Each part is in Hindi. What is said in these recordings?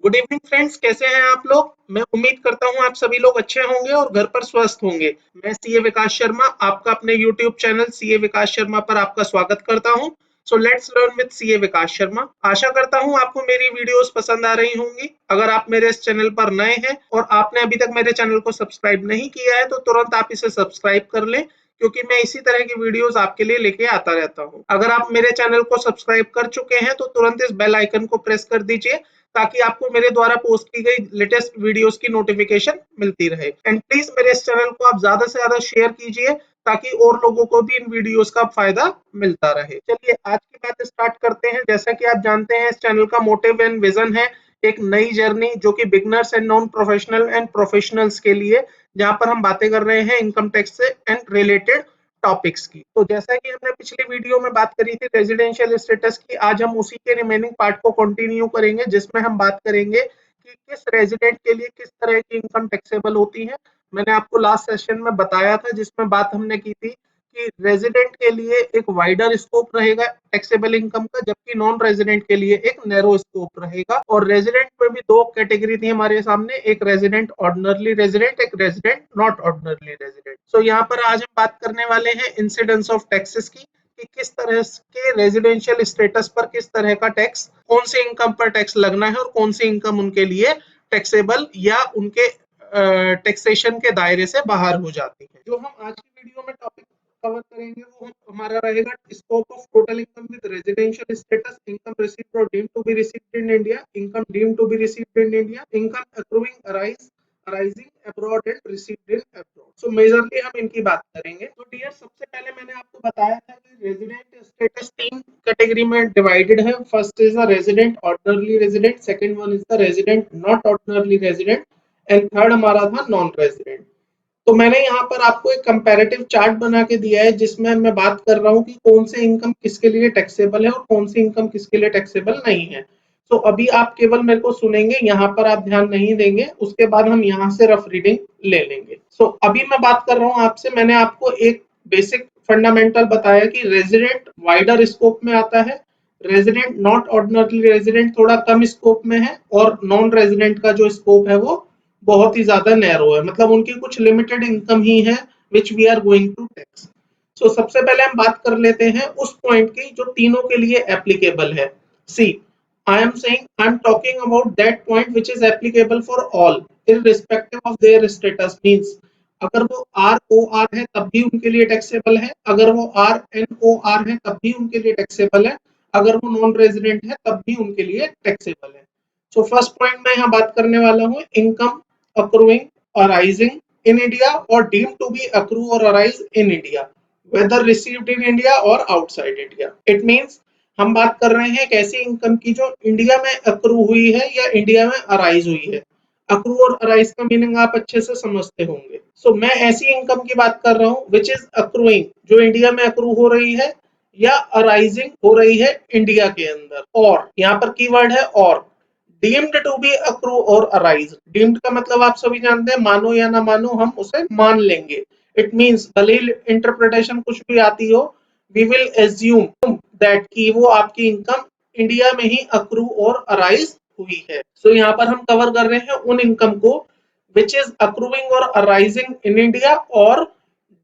गुड इवनिंग फ्रेंड्स, कैसे हैं आप लोग। मैं उम्मीद करता हूं आप सभी लोग अच्छे होंगे और घर पर स्वस्थ होंगे। मैं सीए विकास शर्मा आपका अपने YouTube channel CA Vikas Sharma पर आपका स्वागत करता हूं। So let's learn with CA Vikas Sharma. आशा करता हूं आपको मेरी वीडियोस पसंद आ रही होंगी। अगर आप मेरे इस चैनल पर नए हैं और आपने अभी तक मेरे चैनल को सब्सक्राइब नहीं किया है तो तुरंत आप इसे सब्सक्राइब कर लें, क्योंकि मैं इसी तरह की वीडियोस आपके लिए लेके आता रहता हूं। अगर आप मेरे चैनल को सब्सक्राइब कर चुके हैं तो तुरंत इस बेल आइकन को प्रेस कर दीजिए, ताकि आपको मेरे द्वारा पोस्ट की गई लेटेस्ट वीडियोस की नोटिफिकेशन मिलती रहे। एंड प्लीज मेरे इस चैनल को आप ज्यादा से ज्यादा शेयर कीजिए, ताकि और लोगों को भी इन वीडियोस का फायदा मिलता रहे। चलिए आज की बात स्टार्ट करते हैं। जैसा कि आप जानते हैं, इस चैनल का मोटिव एंड विजन है एक नई जर्नी, जो कि beginners and non professional and professionals के लिए, जहां पर हम बातें कर रहे हैं इनकम टैक्स से एंड रिलेटेड टॉपिक्स की। तो जैसा कि हमने पिछली वीडियो में बात करी थी रेजिडेंशियल स्टेटस की, आज हम उसी के रिमेनिंग पार्ट को कंटिन्यू करेंगे, जिसमें हम बात करेंगे कि किस रेजिडेंट के लिए किस तरह की इनकम टैक्सेबल होती है। मैंने आपको लास्ट सेशन में बताया था, जिसमें बात हमने की थी कि रेजिडेंट के लिए एक वाइडर स्कोप रहेगा टैक्सेबल इनकम का, जबकि नॉन रेजिडेंट के लिए एक नैरो स्कोप रहेगा। और रेजिडेंट में भी दो कैटेगरी थी हमारे सामने, एक रेजिडेंट ऑर्डिनरली रेजिडेंट, एक रेजिडेंट नॉट ऑर्डिनरली रेजिडेंट। सो यहाँ पर आज हम बात करने वाले हैं इंसिडेंस ऑफ टैक्सेस की, कि किस तरह के रेजिडेंशियल स्टेटस पर किस तरह का टैक्स, कौन सी इनकम पर टैक्स लगना है और कौन सी इनकम उनके लिए टैक्सेबल या उनके टैक्सेशन के दायरे से बाहर हो जाती है। जो हम आज की वीडियो में टॉपिक कवर करेंगे वो हमारा रहेगा scope of total income with residential status, income received और deemed to be received in India, income deemed to be received in India, income accruing arising abroad and received in abroad. So majorly हम इनकी बात करेंगे। तो डियर, सबसे पहले मैंने आपको बताया था कि रेजिडेंट स्टेटस तीन कैटेगरी में डिवाइडेड है। First is the resident ordinarily resident, second one is the resident not ordinarily resident, and third हमारा था नॉन रेजिडेंट। तो मैंने यहाँ पर आपको एक कंपैरेटिव चार्ट बना के दिया है, जिसमें मैं बात कर रहा हूँ कि कौन से इनकम किसके लिए टैक्सेबल है और कौन सी इनकम किसके लिए टैक्सेबल नहीं है। तो अभी आप केवल मेरे को सुनेंगे, यहाँ पर आप ध्यान नहीं देंगे, उसके बाद हम यहाँ से रफ रीडिंग ले लेंगे। सो अभी मैं बात कर रहा हूँ आपसे, मैंने आपको एक बेसिक फंडामेंटल बताया कि रेजिडेंट वाइडर स्कोप में आता है, रेजिडेंट नॉट ऑर्डिनरली रेजिडेंट थोड़ा कम स्कोप में है, और नॉन रेजिडेंट का जो स्कोप है वो बहुत ही ज्यादा नैरो है, मतलब उनकी कुछ लिमिटेड इनकम ही है which we are going to tax. So सबसे पहले हम बात कर लेते हैं उस पॉइंट की जो तीनों के लिए एप्लीकेबल है। See, I am saying, I am talking about that point which is applicable for all irrespective of their status. Means अगर वो आर ओ आर है तब भी उनके लिए टैक्सेबल है, अगर वो आर एन ओ आर है तब भी उनके लिए टैक्सेबल है, अगर वो नॉन रेजिडेंट है तब भी उनके लिए टैक्सेबल है। सो फर्स्ट पॉइंट मैं यहाँ बात करने वाला हूँ income accruing, arising in India or deemed to be accrue or arise in India, whether received in India or outside India. It means हम बात कर रहे हैं एक ऐसी इनकम की जो इंडिया में अक्रू हुई है या इंडिया में अराइज हुई है। अक्रू और अराइज का मीनिंग आप अच्छे से समझते होंगे। सो मैं ऐसी इनकम की बात कर रहा हूँ विच इज अक्रूइंग, जो इंडिया में अक्रू हो रही है या अराइजिंग हो रही है इंडिया के अंदर। और यहाँ पर कीवर्ड है और, डीम्ड टू बी अक्रू और अराइज। डीम्ड का मतलब आप सभी जानते हैं, मानो या ना मानो हम उसे मान लेंगे। इट मींस भले ही इंटरप्रिटेशन कुछ भी आती हो, वी विल एज्यूम दैट कि वो आपकी इनकम इंडिया में ही अक्रू और अराइज हुई है। सो यहाँ पर हम कवर कर रहे हैं उन इनकम को विच इज अक्रूइंग और अराइजिंग इन इंडिया और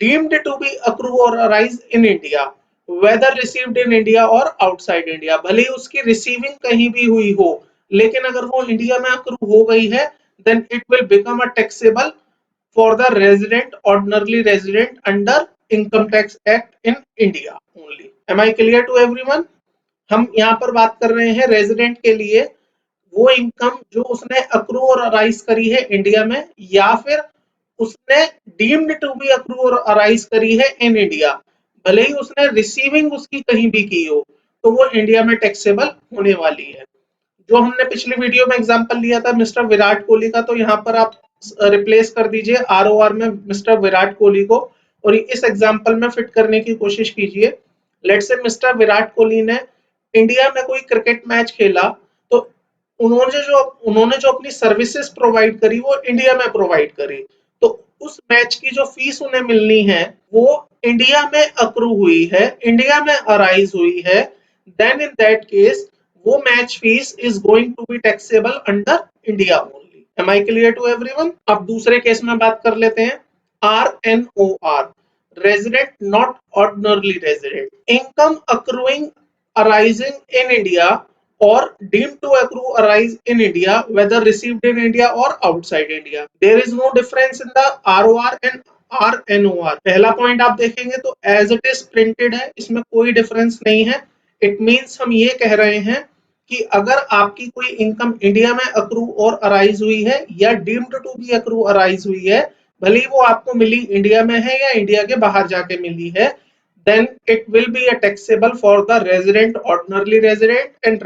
डीम्ड टू बी अक्रू और arise in India, whether received in India और आउटसाइड इंडिया। भले ही उसकी रिसीविंग कहीं भी हुई हो, लेकिन अगर वो इंडिया में अक्रू हो गई है, then it will become a taxable for the resident ordinarily resident under income tax act in India only. Am I clear to everyone? हम यहाँ पर बात कर रहे हैं रेजिडेंट के लिए वो इनकम जो उसने अक्रू और अराइज करी है इंडिया में, या फिर उसने डीम्ड टू बी अक्रू और अराइज करी है इन इंडिया, भले ही उसने रिसीविंग उसकी कहीं भी की हो, तो वो इंडिया में टैक्सेबल होने वाली है। जो हमने पिछली वीडियो में एग्जांपल लिया था मिस्टर विराट कोहली का, तो यहाँ पर आप रिप्लेस कर दीजिए आरओआर में मिस्टर विराट कोहली को, और इस एग्जांपल में फिट करने की कोशिश कीजिए। Let's say mister Virat Kohli ने इंडिया में कोई क्रिकेट मैच खेला, तो उन्होंने जो अपनी सर्विसेज प्रोवाइड करी वो इंडिया में प्रोवाइड करी, तो उस मैच की जो फीस उन्हें मिलनी है वो इंडिया में अक्रू हुई है, इंडिया में अराइज हुई है। देन इन दैट केस वो match fees is going to be taxable under India only. Am I clear to everyone? अब दूसरे केस में बात कर लेते हैं, RNOR, resident not ordinarily resident, income accruing arising in India or deemed to accrue arise in India whether received in India or outside India. There is no difference in the ROR and RNOR. पहला पॉइंट आप देखेंगे तो एज इट इज प्रिंटेड है, इसमें कोई डिफरेंस नहीं है। इट मीन्स हम ये कह रहे हैं कि अगर आपकी कोई इनकम इंडिया में अक्रू और अराइज हुई है या deemed to be accrue arise हुई है, भले वो आपको मिली इंडिया में है या इंडिया के बाहर जाके मिली है, then it will be a taxable for the resident ordinarily resident and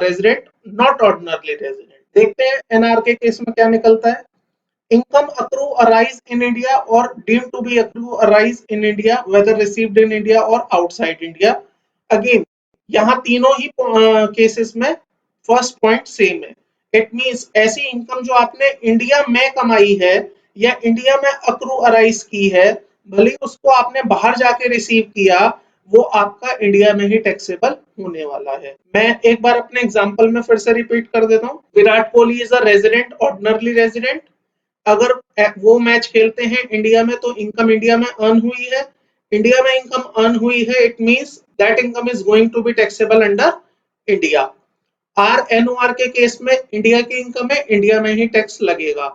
resident not ordinarily resident। देखते हैं एनआर के केस में क्या निकलता है। Income accrue arise in India और deemed to be accrue arise in India whether received in India और आउटसाइड इंडिया। अगेन यहाँ तीनों ही केसेस में फर्स्ट पॉइंट सेम है। इट मींस ऐसी इनकम जो आपने इंडिया में कमाई है या इंडिया में अक्रू अराइज की है, भले उसको आपने बाहर जाके रिसीव किया, वो आपका इंडिया में ही टैक्सेबल होने वाला है। मैं एक बार अपने एग्जांपल में फिर से रिपीट कर देता हूँ। Virat Kohli is a resident ordinarily resident. अगर वो मैच खेलते हैं इंडिया में तो इनकम इंडिया में अर्न हुई है, इंडिया में इनकम अर्न हुई है, it means that income is going to be taxable under India. RNOR के केस में इंडिया की इनकम है, इंडिया में ही टैक्स लगेगा।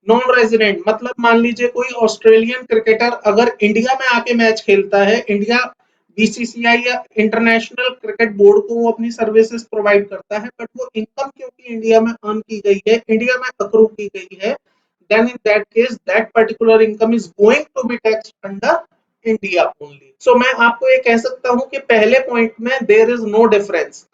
नॉन रेजिडेंट मतलब मान लीजिए कोई ऑस्ट्रेलियन क्रिकेटर अगर इंडिया में आके मैच खेलता है, इंडिया बीसीसीआई या इंटरनेशनल क्रिकेट बोर्ड को वो अपनी सर्विसेज प्रोवाइड करता है, बट वो इनकम क्योंकि इंडिया में अर्न की गई है, इंडिया में अक्रू की गई है, then in that case that particular income is going to be taxed under India only. So मैं आपको ये कह सकता हूं कि पहले पॉइंट में देयर इज नो डिफरेंस।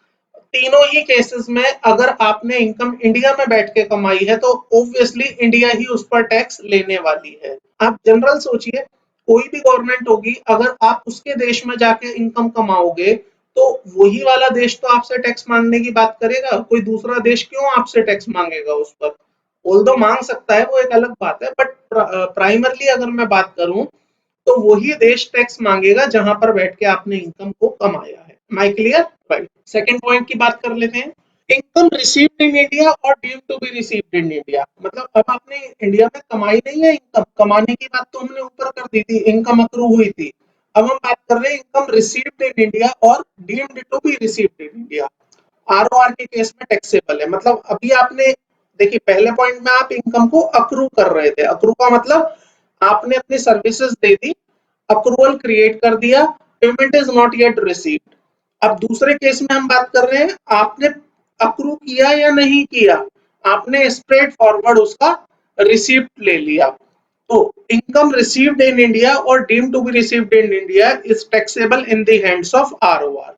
तीनों ही केसेस में अगर आपने इनकम इंडिया में बैठ के कमाई है तो ऑब्वियसली इंडिया ही उस पर टैक्स लेने वाली है। आप जनरल सोचिए, कोई भी गवर्नमेंट होगी, अगर आप उसके देश में जाके इनकम कमाओगे तो वही वाला देश तो आपसे टैक्स मांगने की बात करेगा, कोई दूसरा देश क्यों आपसे टैक्स मांगेगा उस पर? ऑल्दो मांग सकता है, वो एक अलग बात है, बट प्राइमरली अगर मैं बात करूं तो वही देश टैक्स मांगेगा जहां पर बैठ के आपने इनकम को कमाया है। My clear? Right. Second point की बात कर लेते हैं, इनकम रिसीव्ड इन इंडिया और due to be received in India. मतलब अब आपने इंडिया में कमाई नहीं है, इनकम कमाने की बात तो हमने ऊपर कर दी थी, इनकम अक्रू हुई थी। अब हम बात कर रहे हैं इनकम रिसीव्ड इन इंडिया और deemed to be received in India. ROR के केस में टैक्सेबल है। मतलब अभी आपने देखिए पहले पॉइंट में आप इनकम को अक्रू कर रहे थे, अक्रू का मतलब आपने अपनी सर्विसेज दे दी, अप्रूवल क्रिएट कर दिया, payment is not yet received. अब दूसरे केस में हम बात कर रहे हैं, आपने अक्रू किया या नहीं किया, आपने स्ट्रेट फॉरवर्ड उसका रिसीप्ट ले लिया। तो इनकम रिसीव्ड इन इंडिया और deemed to be received in India is taxable in the hands of ROR।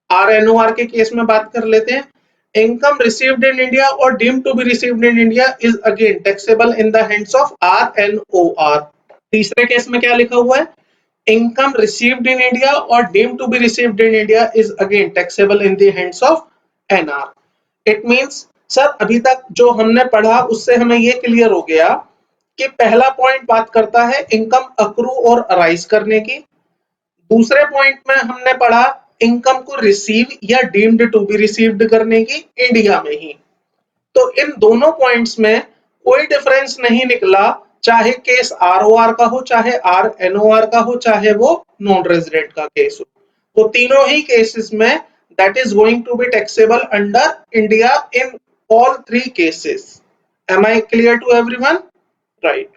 RNOR के केस में बात कर लेते हैं, इनकम रिसीव्ड इन इंडिया और deemed to be received in India is again taxable in the hands of RNOR। तीसरे केस में क्या लिखा हुआ है, इनकम रिसीव्ड इन इंडिया और deemed to be received in India is again taxable in the hands of NR। It means sir अभी तक जो हमने पढ़ा उससे हमें ये क्लियर हो गया कि पहला पॉइंट बात करता है इनकम अक्रू और अराइज करने की, दूसरे पॉइंट में हमने पढ़ा इनकम को रिसीव या डीम्ड टू बी रिसीव्ड करने की इंडिया में ही। तो इन दोनों पॉइंट्स में कोई डिफरेंस नहीं निकला, चाहे केस ROR का हो, चाहे RNOR का हो, चाहे वो नॉन रेजिडेंट का केस हो। तो तीनों ही केसेस में that is going to be taxable under India in all three cases. Am I clear to everyone? Right.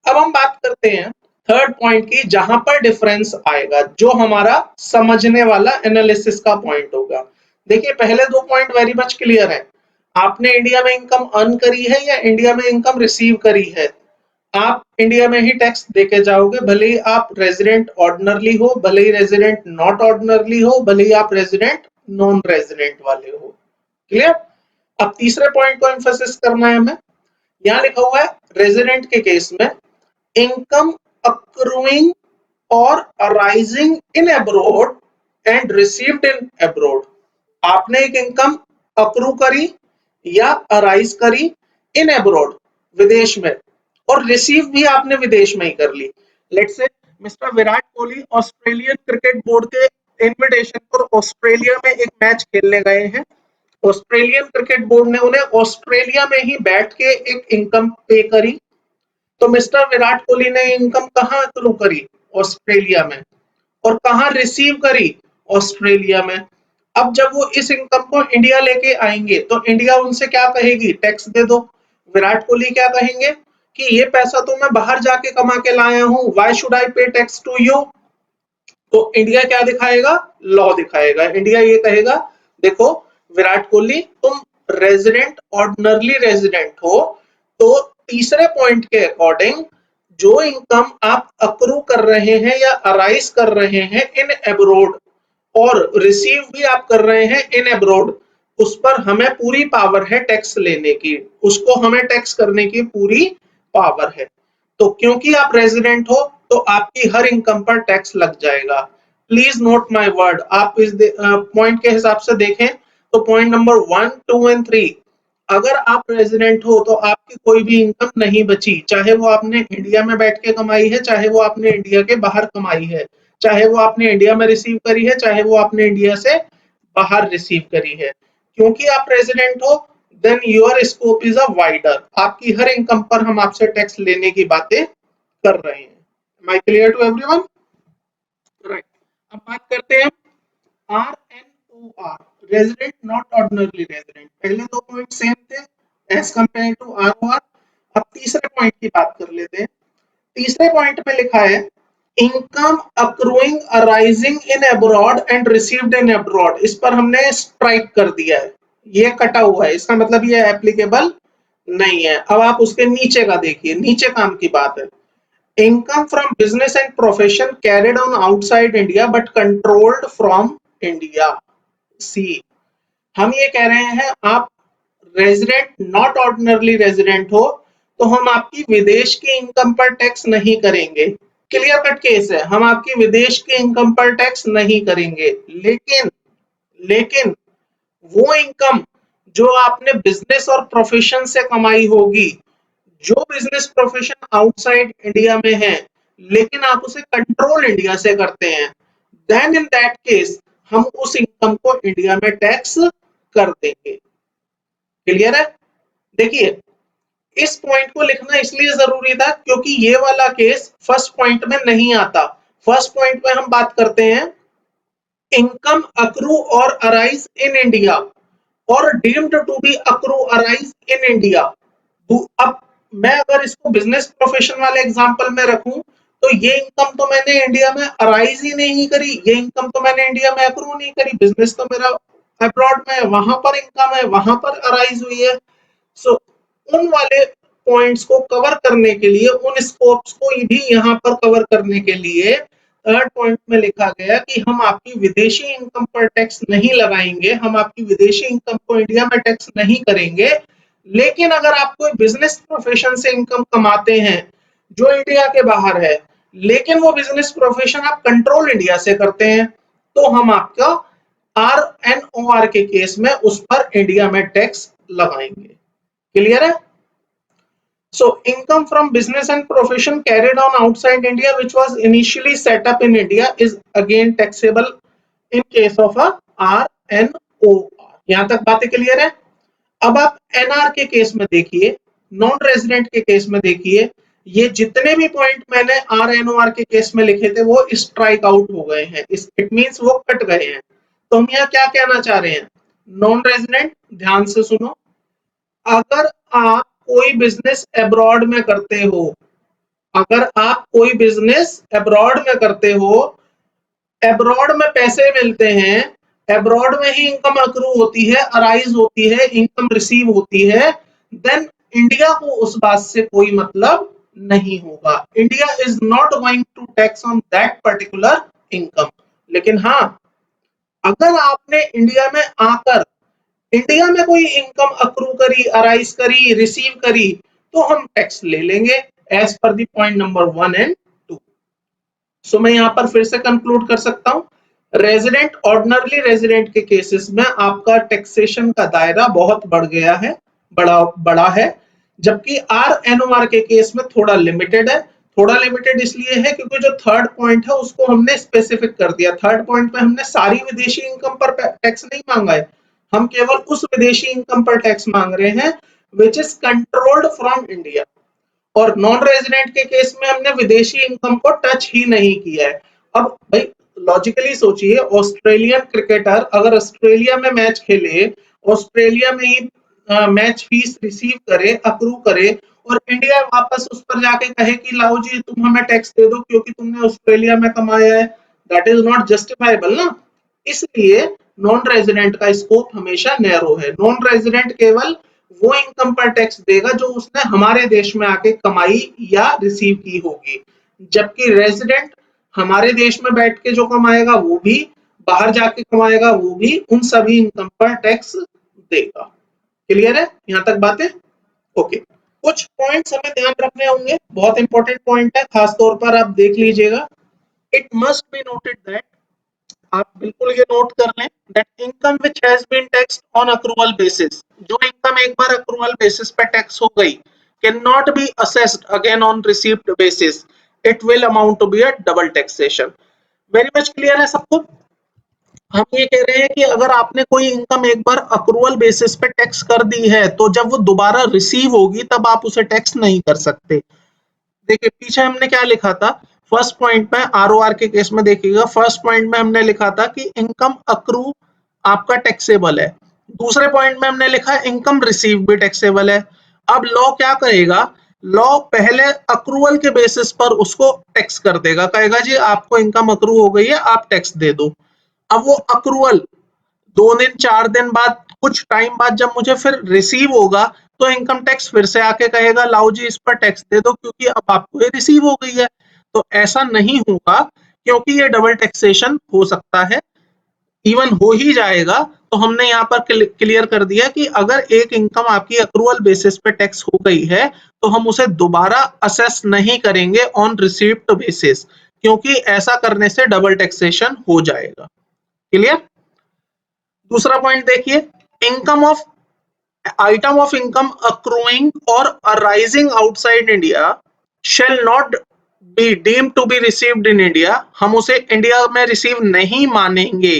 अब हम बात करते हैं थर्ड पॉइंट की, जहां पर डिफरेंस आएगा, जो हमारा समझने वाला एनालिसिस का पॉइंट होगा। देखिए पहले दो पॉइंट वेरी मच क्लियर है, आपने इंडिया में इनकम अर्न करी है या इंडिया में इनकम रिसीव करी है, आप इंडिया में ही टैक्स देके जाओगे, भले ही आप रेजिडेंट ऑर्डिनरली हो, भले ही रेजिडेंट नॉट ऑर्डिनरली हो, भले ही आप रेजिडेंट नॉन रेजिडेंट वाले हो। क्लियर? अब तीसरे पॉइंट को एम्फेसिस करना है हमें। यहां लिखा हुआ है रेजिडेंट के केस में income accruing or arising in abroad and received in abroad। आपने एक इनकम अक्रू करी या अराइज करी इन अब्रॉड, विदेश में, और रिसीव भी आपने विदेश में ही कर ली। Let's say mister Virat Kohli Australian cricket board के इनविटेशन पर ऑस्ट्रेलिया में एक मैच खेलने गए हैं। ऑस्ट्रेलियन क्रिकेट बोर्ड ने उन्हें ऑस्ट्रेलिया में ही बैठ के एक इनकम पे करी। तो मिस्टर विराट कोहली ने इनकम कहाँ अक्रू करी? ऑस्ट्रेलिया में। और कहाँ रिसीव करी? ऑस्ट्रेलिया में। अब जब वो इस इनकम को इंडिया लेके आएंगे तो इंडिया उनसे क्या कहेगी? टैक्स दे दो। विराट कोहली क्या कहेंगे कि ये पैसा तो मैं बाहर जाके कमा के लाया हूं, व्हाई शुड आई पे टैक्स टू यू? तो इंडिया क्या दिखाएगा? लॉ दिखाएगा। इंडिया ये कहेगा देखो विराट कोहली तुम रेजिडेंट ऑर्डिनरली रेजिडेंट हो, तो तीसरे पॉइंट के अकॉर्डिंग जो इनकम आप अक्रू कर रहे हैं या अराइज कर रहे हैं इन एब्रोड और रिसीव भी आप कर रहे हैं इन एब्रोड, उस पर हमें पूरी पावर है टैक्स लेने की, उसको हमें टैक्स करने की पूरी पावर है। तो क्योंकि आप रेजिडेंट हो तो आपकी हर इनकम पर टैक्स लग जाएगा। Please note my word. आप इस पॉइंट के हिसाब से देखें तो पॉइंट नंबर 1, 2 एंड 3, अगर आप रेजिडेंट हो तो आपकी कोई भी इनकम नहीं बची, चाहे वो आपने इंडिया में बैठ के कमाई है, चाहे वो आपने इंडिया के बाहर कमाई है, चाहे वो आपने इंडिया में रिसीव करी है, चाहे वो आपने इंडिया से बाहर रिसीव करी है। क्योंकि आप रेजिडेंट हो then your scope is a wider. आपकी हर इनकम पर हम आपसे टैक्स लेने की बातें कर रहे हैं। Am I clear to everyone? Right. अब बात करते हैं RNOR, resident not ordinary resident. पहले दो पॉइंट सेम थे एज कंपेयर टू ROR। अब तीसरे पॉइंट की बात कर लेते हैं। तीसरे पॉइंट में लिखा है income accruing arising in abroad and received in abroad. इस पर हमने स्ट्राइक कर दिया है, ये कटा हुआ है, इसका मतलब ये एप्लीकेबल नहीं है। अब आप उसके नीचे का देखिए, नीचे काम की बात है। Income from business and profession carried on outside India but controlled from India. See, हम ये कह रहे हैं आप रेजिडेंट नॉट ऑर्डिनरली रेजिडेंट हो तो हम आपकी विदेश की इनकम पर टैक्स नहीं करेंगे। क्लियर कट केस है, हम आपकी विदेश की इनकम पर टैक्स नहीं करेंगे। लेकिन वो इनकम जो आपने बिजनेस और प्रोफेशन से कमाई होगी, जो बिजनेस प्रोफेशन आउटसाइड इंडिया में है लेकिन आप उसे कंट्रोल इंडिया से करते हैं, देन इन दैट केस हम उस इनकम को इंडिया में टैक्स कर देंगे। क्लियर है? देखिए इस पॉइंट को लिखना इसलिए जरूरी था क्योंकि ये वाला केस फर्स्ट पॉइंट में नहीं आता। फर्स्ट पॉइंट में हम बात करते हैं इनकम अक्रू और अराइज इन इंडिया और deemed to be accrue arise in India. अब मैं अगर इसको बिजनेस प्रोफेशन वाले एग्जांपल में रखूं तो ये इनकम तो मैंने इंडिया में अराइज ही नहीं करी, ये इनकम तो मैंने इंडिया में अक्रू नहीं करी, बिजनेस तो मेरा अब्रॉड में है, वहां पर इनकम है, वहां पर अराइज हुई है। सो उन वाले पॉइंट्स को कवर करने के लिए, उन स्कोप्स को भी यहाँ पर कवर करने के लिए थर्ड पॉइंट में लिखा गया कि हम आपकी विदेशी इनकम पर टैक्स नहीं लगाएंगे, हम आपकी विदेशी इनकम को इंडिया में टैक्स नहीं करेंगे। लेकिन अगर आप कोई बिजनेस प्रोफेशन से इनकम कमाते हैं जो इंडिया के बाहर है, लेकिन वो बिजनेस प्रोफेशन आप कंट्रोल इंडिया से करते हैं, तो हम आपका RNOR के केस में उस पर इंडिया में टैक्स लगाएंगे। क्लियर है? So income from business and profession carried on outside India which was initially set up in India is again taxable in case of a RNOR। यहां तक बातें क्लियर है? अब आप NR के केस में देखिए, नॉन रेजिडेंट के केस में देखिए, ये जितने भी पॉइंट मैंने RNOR के केस में लिखे थे वो स्ट्राइक आउट हो गए हैं, इट मींस वो कट गए हैं। तो हम यहाँ क्या कहना चाह रहे हैं? नॉन रेजिडेंट, ध्यान से सुनो, अगर आप कोई बिजनेस अब्रॉड में करते हो, अगर आप कोई बिजनेस अब्रॉड में करते हो, अब्रॉड में पैसे मिलते हैं, अब्रॉड में ही इनकम अक्रू होती है, अराइज होती है, इनकम रिसीव होती है, देन इंडिया को उस बात से कोई मतलब नहीं होगा। India is not going to tax on that particular income. लेकिन हाँ, अगर आपने इंडिया में आकर इंडिया में कोई इनकम अक्रू करी, अराइज करी, रिसीव करी, तो हम टैक्स ले लेंगे as per the point number 1 and 2। So मैं यहां पर फिर से कंक्लूड कर सकता हूं, रेजिडेंट ऑर्डिनरली रेजिडेंट के केसेस में आपका टैक्सेशन का दायरा बहुत बढ़ गया है, बड़ा है, जबकि RNOR के केस में थोड़ा लिमिटेड है, थोड़ा लिमिटेड इसलिए है क्योंकि जो थर्ड पॉइंट है उसको हमने स्पेसिफिक कर दिया। थर्ड पॉइंट में हमने सारी विदेशी इनकम पर टैक्स नहीं मांगा है, हम केवल उस विदेशी इनकम पर टैक्स मांग रहे हैं which is controlled from India. और नॉन रेजिडेंट के केस में हमने विदेशी इनकम को टच ही नहीं किया है। अब भाई लॉजिकली सोचिए, ऑस्ट्रेलियन क्रिकेटर अगर ऑस्ट्रेलिया में मैच खेले, ऑस्ट्रेलिया में ही मैच फीस रिसीव करे, अक्रू करे, और इंडिया वापस उस पर जाके कहे कि लाओ जी तुम हमें टैक्स दे दो क्योंकि तुमने ऑस्ट्रेलिया में कमाया है, दैट इज नॉट जस्टिफाइबल ना। इसलिए नॉन रेजिडेंट का स्कोप हमेशा नैरो है। नॉन रेजिडेंट केवल वो इनकम पर टैक्स देगा जो उसने हमारे देश में आके कमाई या रिसीव की होगी, जबकि रेजिडेंट हमारे देश में बैठ के जो कमाएगा वो भी, बाहर जाके कमाएगा वो भी, उन सभी इनकम पर टैक्स देगा। क्लियर है यहां तक बातें? ओके, कुछ पॉइंट्स हमें ध्यान रखने होंगे, बहुत इंपॉर्टेंट पॉइंट है, खास तौर पर आप देख लीजिएगा। It must be noted that, आप बिल्कुल ये नोट कर लें, that income which has been taxed on accrual basis, जो इनकम एक बार अक्रूवल बेसिस पे टैक्स हो गई, can not be assessed again on received basis, it will amount to be a double taxation. Very much clear है सबको? हम ये कह रहे हैं कि अगर आपने कोई इनकम एक बार अक्रूवल बेसिस पे टैक्स कर दी है तो जब वो दोबारा रिसीव होगी तब आप उसे टैक्स नहीं कर सकते। देखिए पीछे हमने क्या लिखा था, फर्स्ट पॉइंट में आरओआर के केस में देखिएगा, फर्स्ट पॉइंट में हमने लिखा था कि इनकम अक्रू आपका टैक्सेबल है, दूसरे पॉइंट में हमने लिखा है इनकम रिसीव भी टैक्सेबल है। अब लॉ क्या करेगा, लॉ पहले अक्रूवल के बेसिस पर उसको टैक्स कर देगा, कहेगा जी आपको इनकम अक्रू हो गई है आप टैक्स दे दो। अब वो अक्रूवल 2 दिन 4 दिन बाद, कुछ टाइम बाद जब मुझे फिर रिसीव होगा तो इनकम टैक्स फिर से आके कहेगा लाओ जी इस पर टैक्स दे दो क्योंकि अब आपको ये रिसीव हो गई है। तो ऐसा नहीं होगा क्योंकि ये डबल टैक्सेशन हो सकता है, इवन हो ही जाएगा। तो हमने यहाँ पर क्लियर कर दिया कि अगर एक इनकम आपकी अक्रूवल बेसिस पे टैक्स हो गई है तो हम उसे दोबारा असेस नहीं करेंगे ऑन रिसीव्ड बेसिस, क्योंकि ऐसा करने से डबल टैक्सेशन हो जाएगा। क्लियर? दूसरा पॉइंट देखिए, income of item of income accruing और arising outside India shall not be deemed to be received in India, हम उसे इंडिया में रिसीव नहीं मानेंगे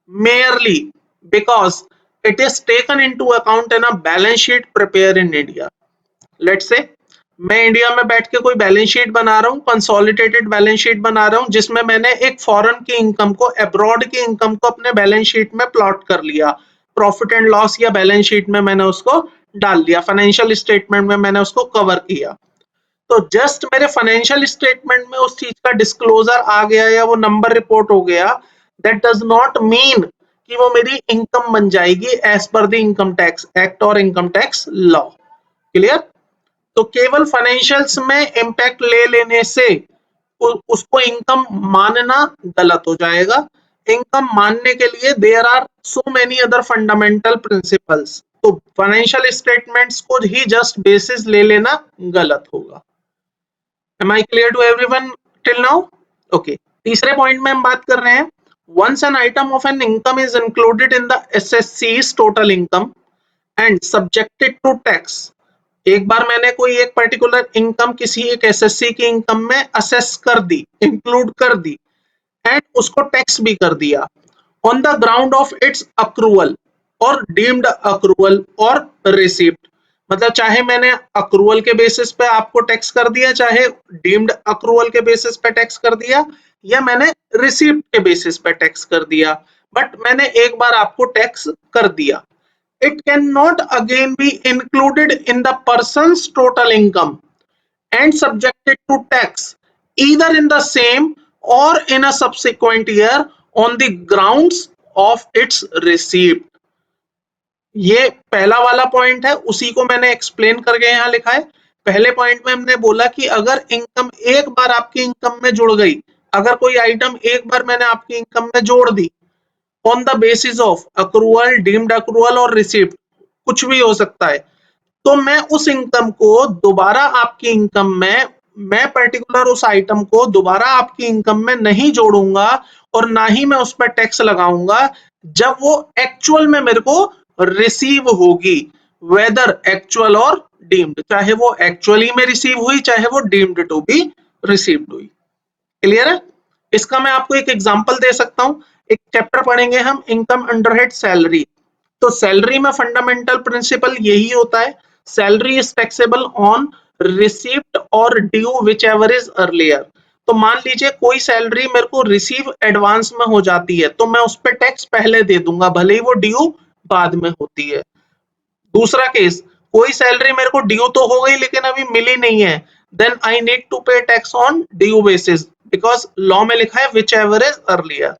merely because it is taken into account in a balance sheet prepared in India. Let's say मैं इंडिया में बैठ के कोई बैलेंस शीट बना रहा हूँ, कंसोलिडेटेड बैलेंस शीट बना रहा हूँ जिसमें मैंने एक फॉरेन की इनकम को, अब्रॉड की इनकम को अपने बैलेंस शीट में प्लॉट कर लिया, प्रॉफिट एंड लॉस या बैलेंस शीट में मैंने उसको डाल दिया, फाइनेंशियल स्टेटमेंट में मैंने उसको कवर किया। तो जस्ट मेरे फाइनेंशियल स्टेटमेंट में उस चीज का डिस्क्लोजर आ गया या वो नंबर रिपोर्ट हो गया, दैट डज नॉट मीन कि वो मेरी इनकम बन जाएगी as per the income tax act और इनकम टैक्स लॉ। क्लियर? तो केवल फाइनेंशियल्स में इंपैक्ट ले लेने से उसको इनकम मानना गलत हो जाएगा। इनकम मानने के लिए there are so many other fundamental principles, तो फाइनेंशियल स्टेटमेंट्स को ही जस्ट बेसिस ले लेना गलत होगा। Am I clear to everyone till now? Okay. तीसरे पॉइंट में हम बात कर रहे हैं, once an item of an income is included in the SSC's total income and subjected to tax, एक बार मैंने कोई एक पर्टिकुलर इनकम किसी एक एसएससी की इनकम में असेस कर दी, इंक्लूड कर दी एंड उसको टैक्स भी कर दिया on the ground of its accrual और डीम्ड अक्रूवल और रिसीप्ट, मतलब चाहे मैंने अक्रूवल के बेसिस पे आपको टैक्स कर दिया, चाहे डीम्ड अक्रूवल के बेसिस पे टैक्स कर दिया, या मैंने रिसीप्ट के बेसिस पे टैक्स कर दिया, बट मैंने एक बार आपको टैक्स कर दिया। It cannot again be included in the person's total income and subjected to tax either in the same or in a subsequent year on the grounds of its receipt. ये पहला वाला पॉइंट है, उसी को मैंने एक्सप्लेन करके यहाँ लिखा है। पहले पॉइंट में हमने बोला कि अगर इनकम एक बार आपकी इनकम में जुड़ गई, अगर कोई आइटम एक बार मैंने आपकी इनकम में जोड़ दी on the basis of accrual, deemed accrual और रिसीप्ट, कुछ भी हो सकता है, तो मैं उस इनकम को दोबारा आपकी इनकम में, मैं पर्टिकुलर उस आइटम को दोबारा आपकी इनकम में नहीं जोड़ूंगा और ना ही मैं उस पर टैक्स लगाऊंगा जब वो एक्चुअल में मेरे को रिसीव होगी, वेदर एक्चुअल और डीम्ड, चाहे वो एक्चुअली में रिसीव हुई चाहे वो डीम्ड टू बी रिसीव्ड हुई। क्लियर है? इसका मैं आपको एक एग्जांपल दे सकता हूं। एक चैप्टर पढ़ेंगे हम, इनकम अंडर हेड सैलरी। तो सैलरी में फंडामेंटल प्रिंसिपल यही होता है, salary is taxable on received और due whichever is earlier. तो मान लीजिए कोई सैलरी मेरे को रिसीव एडवांस में हो जाती है तो मैं उस पर टैक्स पहले दे दूंगा, भले ही वो ड्यू बाद में होती है। दूसरा केस, कोई सैलरी मेरे को ड्यू तो हो गई लेकिन अभी मिली नहीं है, then I need to pay tax on due basis, because law में लिखा है विच एवर इज अर्लियर।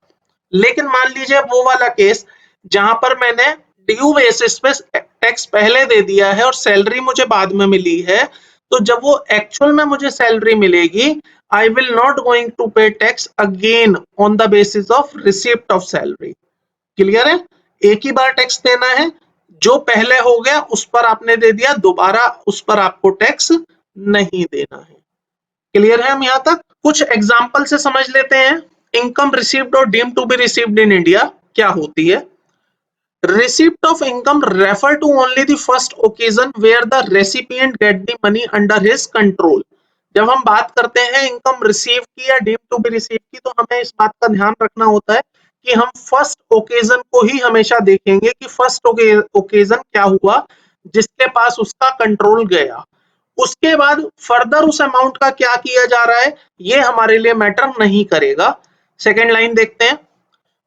लेकिन मान लीजिए वो वाला केस जहां पर मैंने ड्यू बेसिस पे टैक्स पहले दे दिया है और सैलरी मुझे बाद में मिली है, तो जब वो एक्चुअल में मुझे सैलरी मिलेगी, I will not going to pay tax again on the basis of receipt of salary. Clear है? एक ही बार टैक्स देना है, जो पहले हो गया उस पर आपने दे दिया, दोबारा उस पर आपको टैक्स नहीं देना है। क्लियर है हम यहां तक? कुछ एग्जांपल से समझ लेते हैं। इनकम रिसीव्ड और deemed to be received in India क्या होती है? Receipt of income refer to only the first occasion where the recipient get the money under his control। जब हम बात करते हैं इनकम रिसीव की या डीम टू बी रिसीव की, तो हमें इस बात का ध्यान रखना होता है कि हम फर्स्ट ओकेजन को ही हमेशा देखेंगे कि फर्स्ट ओकेजन क्या हुआ जिसके पास उसका कंट्रोल गया। उसके बाद फर्दर उस अमाउंट का क्या किया जा रहा है ये हमारे लिए मैटर नहीं करेगा। सेकेंड लाइन देखते हैं,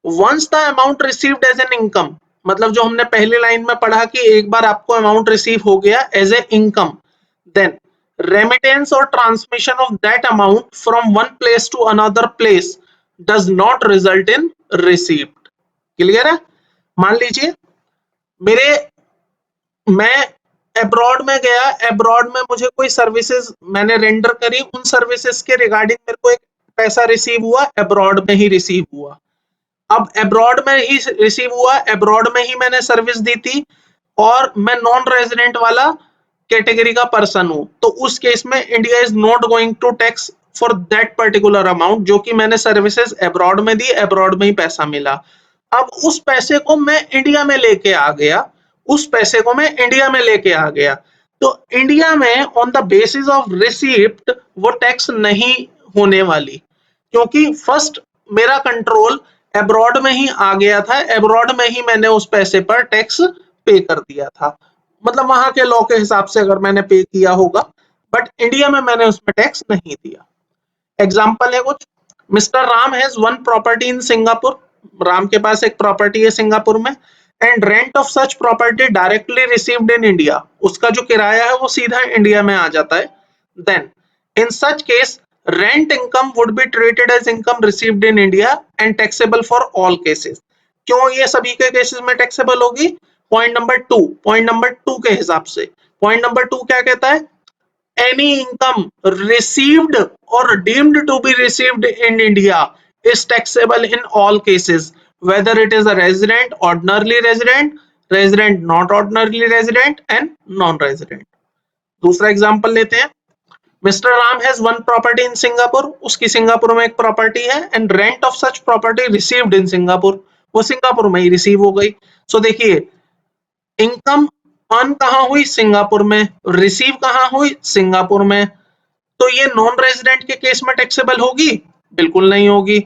once the amount received as an income, मतलब जो हमने पहली लाइन में पढ़ा कि एक बार आपको अमाउंट रिसीव हो गया as a income, then remittance और transmission of that amount from one place to another place does not result in received. Clear है? मान लीजिए मेरे मैं अब्रॉड में गया, अब्रॉड में मुझे कोई सर्विसेज मैंने रेंडर करी, उन सर्विसेज के रिगार्डिंग मेरे को एक पैसा रिसीव हुआ, अब्रॉड में ही रिसीव हुआ। अब अब्रॉड में ही रिसीव हुआ, अब्रॉड में ही मैंने सर्विस दी थी और मैं नॉन रेजिडेंट वाला कैटेगरी का पर्सन हूं, तो उस केस में India is not going to tax for that particular amount जो कि मैंने सर्विसेज अब्रॉड में दी, अब्रॉड में ही पैसा मिला। अब उस पैसे को मैं इंडिया में लेके आ गया, उस पैसे को मैं इंडिया में लेके आ गया, तो इंडिया में on the basis of receipt वो टैक्स नहीं होने वाली, क्योंकि फर्स्ट मेरा कंट्रोल अब्रॉड में ही आ गया था, अब्रॉड में ही मैंने उस पैसे पर टैक्स पे कर दिया था, मतलब वहां के लॉ के हिसाब से अगर मैंने पे किया होगा, बट इंडिया में मैंने उसमें टैक्स नहीं दिया। एग्जाम्पल है कुछ, mister Ram has one property in Singapore, Ram के पास एक प्रॉपर्टी है सिंगापुर में, and rent of such property directly received in India, उसका जो किराया है वो सीधा इंडिया में आ जाता है। Then in such case rent income would be treated as income received in India and taxable for all cases। क्यों ये सभी के केसेस में टैक्सेबल होगी? पॉइंट नंबर टू के हिसाब से, पॉइंट नंबर टू क्या कहता है? any income received or deemed to be received in India is taxable in all cases, whether it is a resident, ordinarily resident, resident not ordinarily resident and non-resident। दूसरा एग्जांपल लेते हैं, mister Ram has one property in Singapore, उसकी सिंगापुर में एक प्रॉपर्टी है, and rent of such property received in Singapore, वो सिंगापुर में ही रिसीव हो गई। सो देखिए इनकम अर्न कहां हुई? सिंगापुर में, रिसीव कहां हुई? सिंगापुर में। तो ये नॉन रेजिडेंट के केस में टैक्सेबल होगी? बिल्कुल नहीं होगी।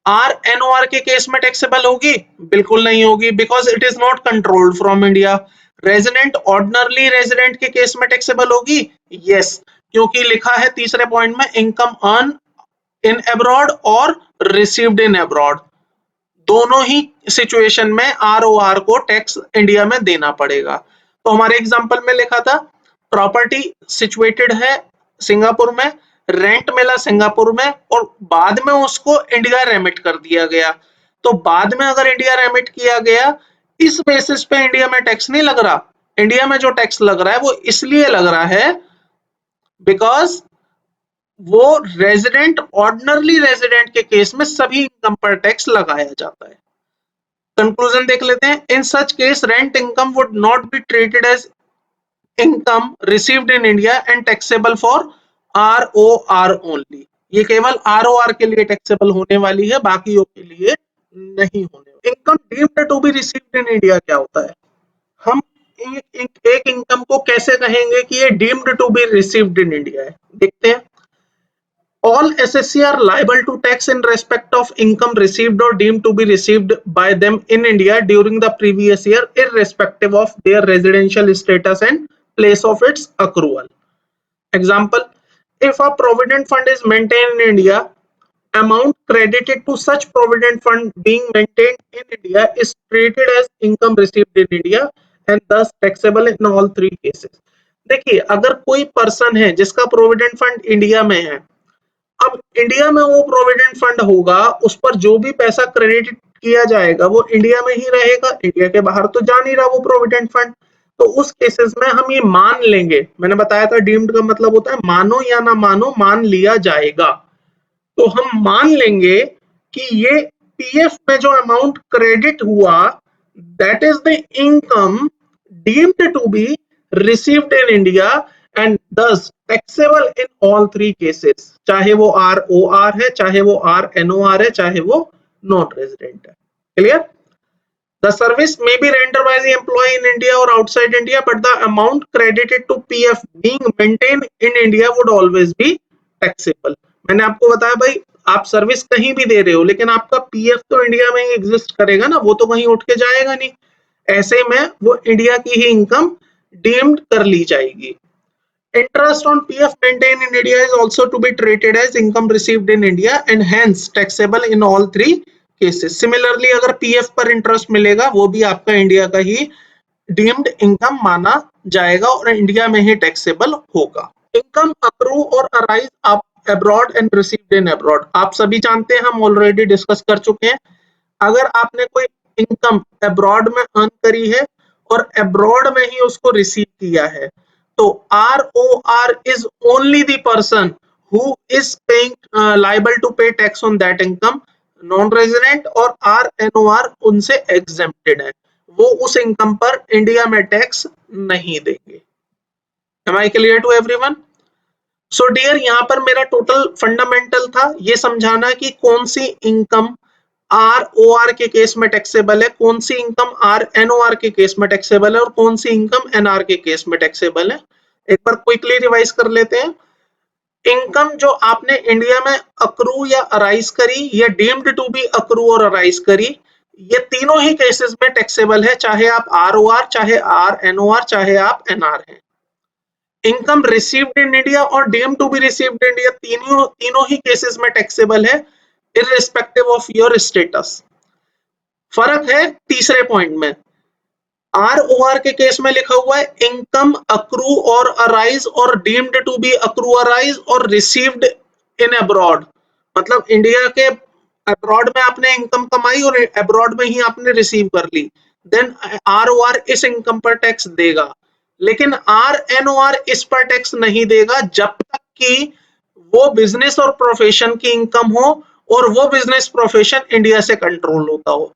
RNOR के केस में टैक्सेबल होगी? बिल्कुल नहीं होगी, because it is not controlled from India. Resident ordinarily resident के केस में टैक्सेबल होगी? यस, क्योंकि लिखा है तीसरे पॉइंट में इनकम अर्न इन अब्रॉड और रिसीव्ड इन अब्रॉड, दोनों ही सिचुएशन में ROR को टैक्स इंडिया में देना पड़ेगा। तो हमारे एग्जांपल में लिखा था प्रॉपर्टी सिचुएटेड है सिंगापुर में, रेंट मिला सिंगापुर में और बाद में उसको इंडिया रेमिट कर दिया गया। तो बाद में अगर इंडिया रेमिट किया गया, इस बेसिस पे इंडिया में टैक्स नहीं लग रहा। इंडिया में जो टैक्स लग रहा है वो इसलिए लग रहा है बिकॉज वो रेजिडेंट ऑर्डिनरली रेजिडेंट के केस में सभी इनकम पर टैक्स लगाया जाता है। कंक्लूजन देख लेते हैं, in such case rent income would not be treated as income received in India and taxable for ROR only. ये केवल ROR के लिए टैक्सेबल होने वाली है, बाकियों के लिए नहीं होने वाली। Income deemed to be received in India क्या होता है? हम एक इनकम को कैसे कहेंगे कि ये deemed to be received in India है? देखते हैं। All SSC are liable to tax in respect of income received or deemed to be received by them in India during the previous year, irrespective of their residential status and place of its accrual. Example, if a provident fund is maintained in India, amount credited to such provident fund being maintained in India is treated as income received in India and thus taxable in all three cases. देखिए, अगर कोई पर्सन है जिसका प्रोविडेंट फंड इंडिया में है, अब इंडिया में वो प्रोविडेंट फंड होगा, उस पर जो भी पैसा क्रेडिट किया जाएगा वो इंडिया में ही रहेगा, इंडिया के बाहर तो जा नहीं रहा वो प्रोविडेंट फंड। तो उस केसेस में हम ये मान लेंगे, मैंने बताया था डीम्ड का मतलब होता है मानो या ना मानो, मान लिया जाएगा। तो हम मान लेंगे कि ये पीएफ में जो अमाउंट क्रेडिट हुआ that is the income deemed to be received in India and thus taxable in all three cases, चाहे वो ROR है, चाहे वो RNOR है, चाहे वो नॉन रेजिडेंट है। Clear? The service may be rendered by the employee in India or outside India, but the amount credited to PF being maintained in India would always be taxable. मैंने आपको बताया भाई, आप सर्विस कहीं भी दे रहे हो लेकिन आपका पीएफ तो इंडिया में ही एग्जिस्ट करेगा ना, वो तो कहीं उठ के जाएगा नहीं। ऐसे में वो इंडिया की ही इनकम डीम्ड कर ली जाएगी। Interest on PF maintained in India is also to be treated as income received in India and hence taxable in all three cases. Similarly, अगर PF पर इंटरेस्ट मिलेगा वो भी आपका इंडिया का ही डीम्ड इनकम माना जाएगा और इंडिया में ही टैक्सेबल होगा। इनकम अक्रू और अराइज आप abroad and received in abroad, आप सभी जानते हैं, हम ऑलरेडी डिस्कस कर चुके हैं। अगर आपने कोई इनकम अब्रॉड में अर्न करी है और अब्रॉड में ही उसको रिसीव किया है, तो ROR is only the person who is paying liable to pay tax on that income. Non resident और RNOR उनसे एग्जेम्प्टेड है, वो उस इनकम पर इंडिया में टैक्स नहीं देंगे। Am I clear to everyone? So dear, यहाँ पर मेरा टोटल फंडामेंटल था ये समझाना कि कौन सी इनकम ROR के केस में टैक्सेबल है, कौन सी इनकम RNOR के केस में टैक्सेबल है और कौन सी इनकम NR के केस में टैक्सेबल है। एक बार क्विकली रिवाइज कर लेते हैं। इनकम जो आपने इंडिया में अक्रू या अराइज करी या डीम्ड टू बी अक्रू और अराइज करी, ये तीनों ही केसेस में टैक्सेबल है, चाहे आप ROR, चाहे RNOR, चाहे आप NR हैं। इनकम रिसीव्ड इन इंडिया और deemed to be received in India तीनों ही केसेस में टैक्सेबल है, इररिस्पेक्टिव ऑफ योर स्टेटस। फर्क है तीसरे पॉइंट में, ROR के केस में लिखा हुआ है इनकम अक्रू और अराइज और deemed to be accrue arise और रिसीव्ड इन अब्रॉड, मतलब इंडिया के अब्रॉड में आपने इनकम कमाई और अब्रॉड में ही आपने रिसीव कर ली, देन ROR इस इनकम पर टैक्स देगा। लेकिन RNOR इस पर टैक्स नहीं देगा जब तक कि वो बिजनेस और प्रोफेशन की इनकम हो और वो बिजनेस प्रोफेशन इंडिया से कंट्रोल होता हो,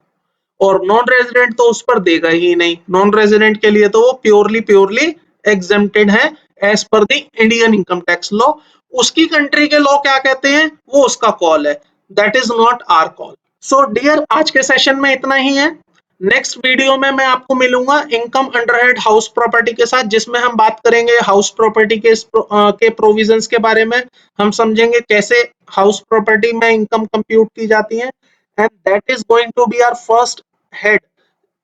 और नॉन रेजिडेंट तो उस पर देगा ही नहीं। नॉन रेजिडेंट के लिए तो वो प्योरली एग्जेम्प्टेड है as per the Indian income tax law. उसकी कंट्री के लॉ क्या कहते हैं वो उसका कॉल है, that is not our call. So dear, आज के सेशन में इतना ही है। नेक्स्ट वीडियो में मैं आपको मिलूंगा इनकम अंडरहेड हाउस प्रॉपर्टी के साथ, जिसमें हम बात करेंगे हाउस प्रॉपर्टी के प्रोविजंस के बारे में। हम समझेंगे कैसे हाउस प्रॉपर्टी में इनकम कंप्यूट की जाती है, and that is going to be our first head.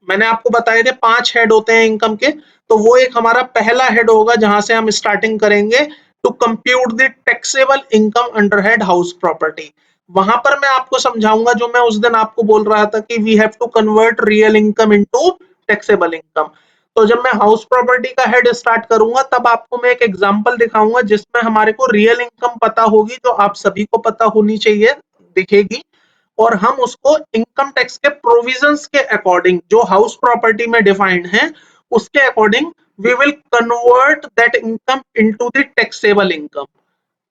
मैंने आपको बताए थे 5 हेड होते हैं इनकम के, तो वो एक हमारा पहला हेड होगा जहां से हम स्टार्टिंग करेंगे to compute the taxable income under head house property. वहां पर मैं आपको समझाऊंगा जो मैं उस दिन आपको बोल रहा था कि we have to convert real income into taxable income. तो जब मैं हाउस प्रॉपर्टी का हेड स्टार्ट करूंगा तब आपको मैं एक एग्जांपल दिखाऊंगा जिसमें हमारे को रियल इनकम पता होगी, जो आप सभी को पता होनी चाहिए, दिखेगी, और हम उसको इनकम टैक्स के प्रोविजंस के अकॉर्डिंग जो हाउस प्रॉपर्टी में डिफाइंड है उसके according we will convert that income into the taxable income.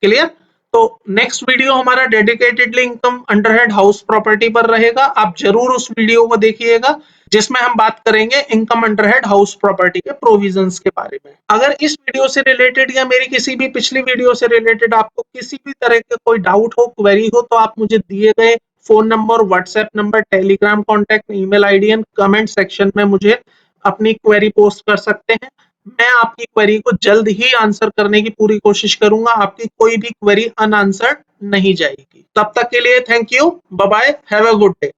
Clear? तो नेक्स्ट वीडियो हमारा dedicatedly income under head house property पर रहेगा, आप जरूर उस वीडियो को देखिएगा जिसमें हम बात करेंगे इनकम अंडरहेड हाउस प्रॉपर्टी के प्रोविजंस के बारे में। अगर इस वीडियो से रिलेटेड या मेरी किसी भी पिछली वीडियो से रिलेटेड आपको किसी भी तरह के कोई डाउट हो, क्वेरी हो, तो आप मुझे दिए गए phone number, WhatsApp number, Telegram contact, email ID and comment section में मुझे अपनी क्वेरी पोस्ट कर सकते हैं। मैं आपकी क्वेरी को जल्द ही आंसर करने की पूरी कोशिश करूंगा। आपकी कोई भी क्वेरी अनआंसर्ड नहीं जाएगी। तब तक के लिए thank you, bye bye, have a good day.